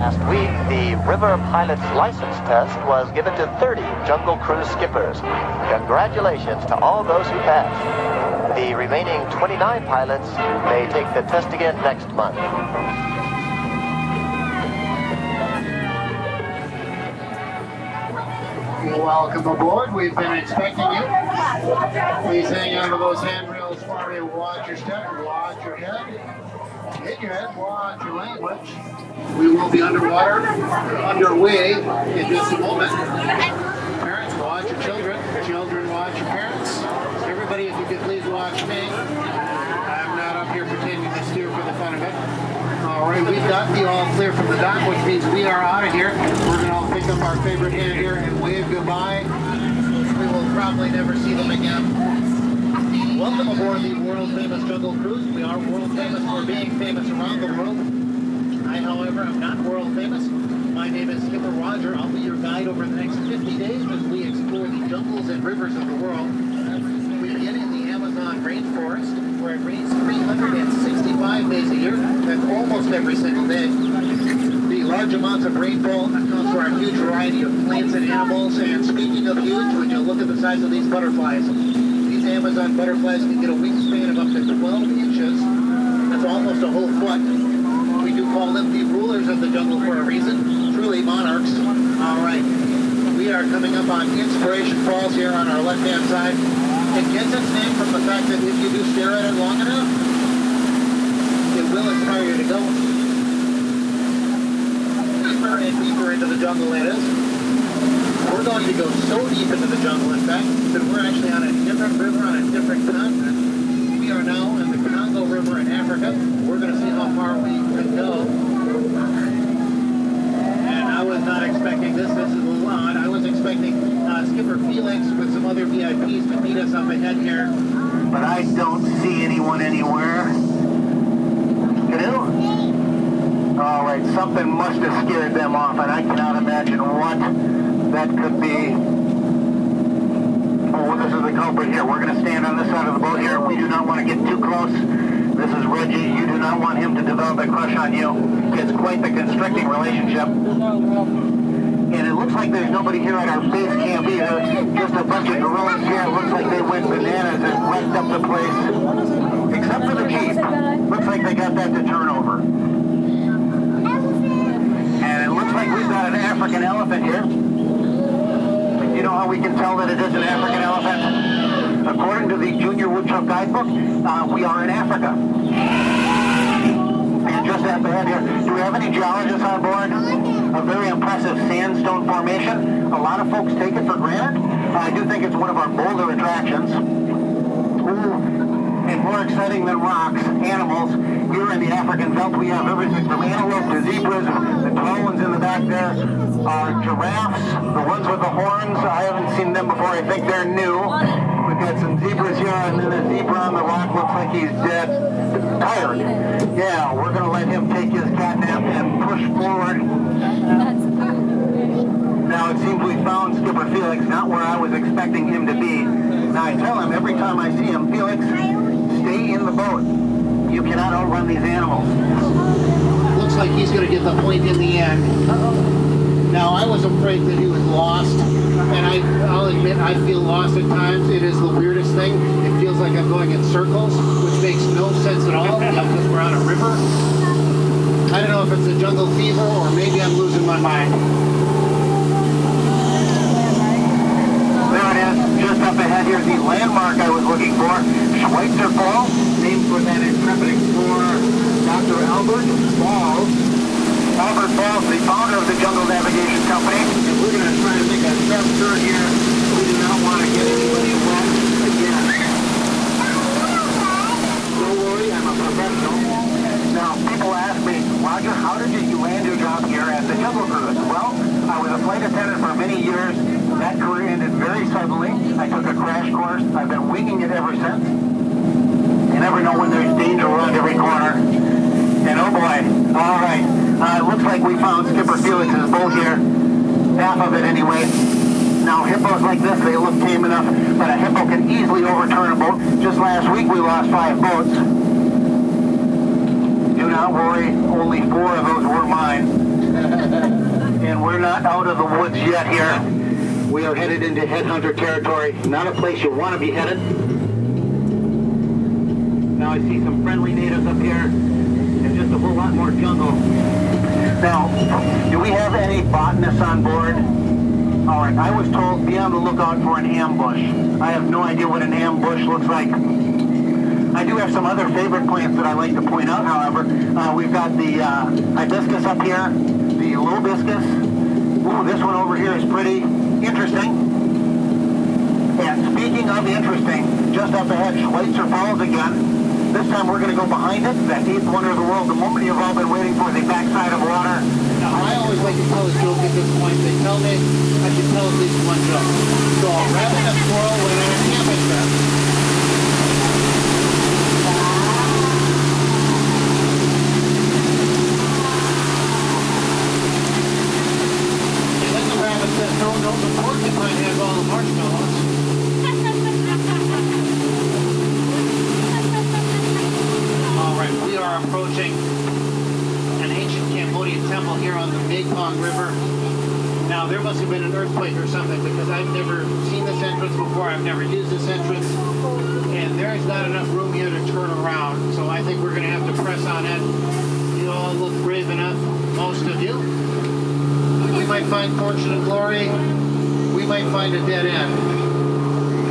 Last week, the River Pilot's license test was given to 30 Jungle Cruise skippers. Congratulations to all those who passed. The remaining 29 pilots may take the test again next month. Welcome aboard. We've been expecting you. Please hang on to those handrails for me. Watch your step, watch your head. Hit your head, watch your language. We will be underway in just a moment. Parents, watch your children. Children, watch your parents. Everybody, if you could please watch me. I'm not up here pretending to steer for the fun of it. All right, we've got the all clear from the dock, which means we are out of here. We're going to all pick up our favorite hand here and wave goodbye. We will probably never see them again. Welcome aboard the world-famous Jungle Cruise. We are world-famous for being famous around the world. I, however, am not world-famous. My name is Skipper Roger. I'll be your guide over the next 50 days as we explore the jungles and rivers of the world. We begin in the Amazon rainforest, where it rains 365 days a year. That's almost every single day. The large amounts of rainfall accounts for a huge variety of plants and animals. And speaking of huge, would you look at the size of these butterflies? These Amazon butterflies can get a wingspan of up to 12 inches. That's almost a whole foot. We do call them the rulers of the jungle for a reason. Truly monarchs. All right. We are coming up on Inspiration Falls here on our left-hand side. It gets its name from the fact that if you do stare at it long enough, it will inspire you to go deeper and deeper into the jungle it is. We're going to go so deep into the jungle, in fact, that we're actually on a different river on a different continent. We are now in the Congo River in Africa. We're going to see how far we can go. And I was not expecting this. This is a little odd. I was expecting Skipper Felix with some other VIPs to meet us up ahead here. But I don't see anyone anywhere. Canoe? All right, something must have scared them off, and I cannot imagine what that could be. Oh, this is the culprit here. We're going to stand on this side of the boat here. We do not want to get too close. This is Reggie. You do not want him to develop a crush on you. It's quite the constricting relationship. And it looks like there's nobody here at our base camp either. Just a bunch of gorillas here. It looks like they went bananas and wrecked up the place. Except for the Jeep. Looks like they got that to turn over. And it looks like we've got an African elephant here. You know how we can tell that it is an African elephant? According to the Junior Woodchuck Guidebook, we are in Africa. And just up ahead here, do we have any geologists on board? A very impressive sandstone formation. A lot of folks take it for granted. I do think it's one of our bolder attractions. Ooh, and more exciting than rocks, animals. Here in the African belt, we have everything from antelope to zebras. The tall ones in the back there are giraffes. The ones with the horns, I haven't seen them before. I think they're new. We've got some zebras here, and then a zebra on the rock looks like he's dead. Tired. Yeah, we're going to let him take his cat nap and push forward. Now it seems we found Skipper Felix, not where I was expecting him to be. Now I tell him every time I see him, Felix, stay in the boat. You cannot outrun these animals. Looks like he's going to get the point in the end. Now I was afraid that he was lost, and I'll admit I feel lost at times. It is the weirdest thing. It feels like I'm going in circles, which makes no sense at all because we're on a river. I don't know if it's a jungle fever or maybe I'm losing my mind. There it is, just up ahead here, the landmark I was looking for. Schweitzer Falls, named for that intrepid explorer, Dr. Albert Falls. Albert Falls, the founder of the Jungle Navigation Company. And we're going to try to make a sharp turn here. We do not want to get anybody wet again. Don't worry, I'm a professional. Now, people ask me, Roger, how did you land your job here at the Jungle Cruise? Well, I was a flight attendant for many years. That career ended very suddenly. I took a crash course. I've been winging it ever since. You never know when there's danger around every corner. And oh boy, all right. It looks like we found Skipper Felix's boat here. Half of it anyway. Now hippos like this, they look tame enough, but a hippo can easily overturn a boat. Just last week we lost 5 boats. Do not worry, only 4 of those were mine. woods yet here. We are headed into headhunter territory, not a place you want to be headed. Now I see some friendly natives up here and just a whole lot more jungle. Now, do we have any botanists on board? All right, I was told be on the lookout for an ambush. I have no idea what an ambush looks like. I do have some other favorite plants that I like to point out, however. We've got the hibiscus up here, the lobiscus. Ooh, this one over here is pretty interesting. And speaking of interesting, just up ahead, Schweitzer Falls again. This time we're going to go behind it, that eighth wonder of the world, the moment you've all been waiting for, the backside of water. Now, I always like to tell a joke at this point. They tell me I should tell at least one joke. So a rabbit and a squirrel went on a camping trip. And then the rabbit says, no, the porcupine has all the marshmallows. All right, we are approaching an ancient Cambodian temple here on the Mekong River. Now, there must have been an earthquake or something because I've never seen this entrance before. I've never used this entrance. And there's not enough room here to turn around. So I think we're going to have to press on in. You all look brave enough, most of you. We might find fortune and glory. We might find a dead end.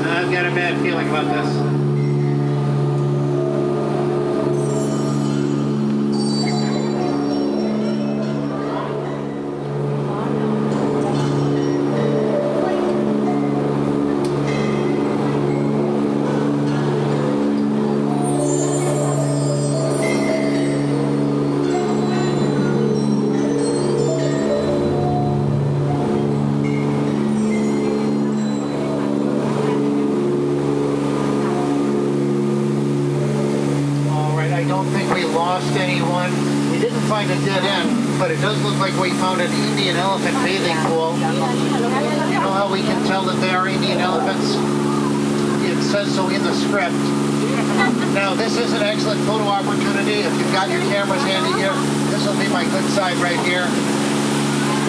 I've got a bad feeling about this. Anyone. We didn't find a dead end, but it does look like we found an Indian elephant bathing pool. You know how we can tell that they are Indian elephants? It says so in the script. Now, this is an excellent photo opportunity. If you've got your cameras handy here, this will be my good side right here.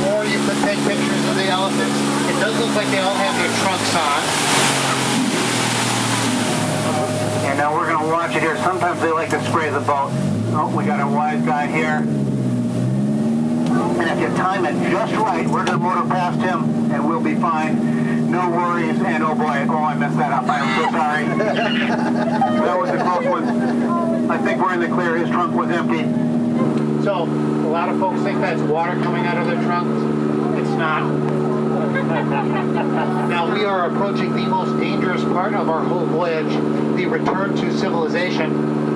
Or you could take pictures of the elephants. It does look like they all have their trunks on. And now we're going to watch it here. Sometimes they like to spray the boat. Oh, we got a wise guy here. And if you time it just right, we're going to motor past him and we'll be fine. No worries. And oh boy, I messed that up. I'm so sorry. That was a close one. I think we're in the clear. His trunk was empty. So, a lot of folks think that's water coming out of their trunks. It's not. Now we are approaching the most dangerous part of our whole voyage, the return to civilization.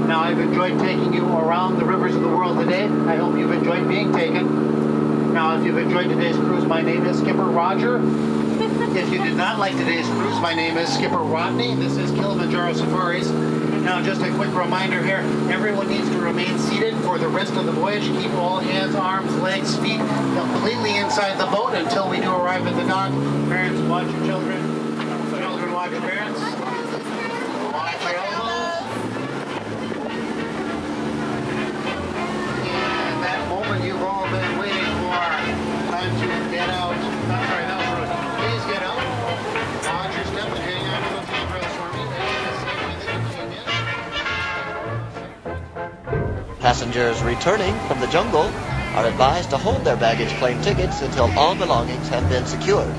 Now, I've enjoyed taking you around the rivers of the world today. I hope you've enjoyed being taken. Now, if you've enjoyed today's cruise, my name is Skipper Roger. If you did not like today's cruise, my name is Skipper Rodney. This is Kilimanjaro Safaris. Now, just a quick reminder here, everyone needs to remain seated for the rest of the voyage. Keep all hands, arms, legs, feet completely inside the boat until we do arrive at the dock. Parents, watch your children. Children, watch your parents. Watch your elbows. You've all been waiting for. Time to get out. I'm sorry, that was rude. Please get out. Watch your step and hang on to those handrails for me. Passengers returning from the jungle are advised to hold their baggage claim tickets until all belongings have been secured.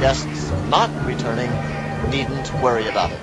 Guests not returning needn't worry about it.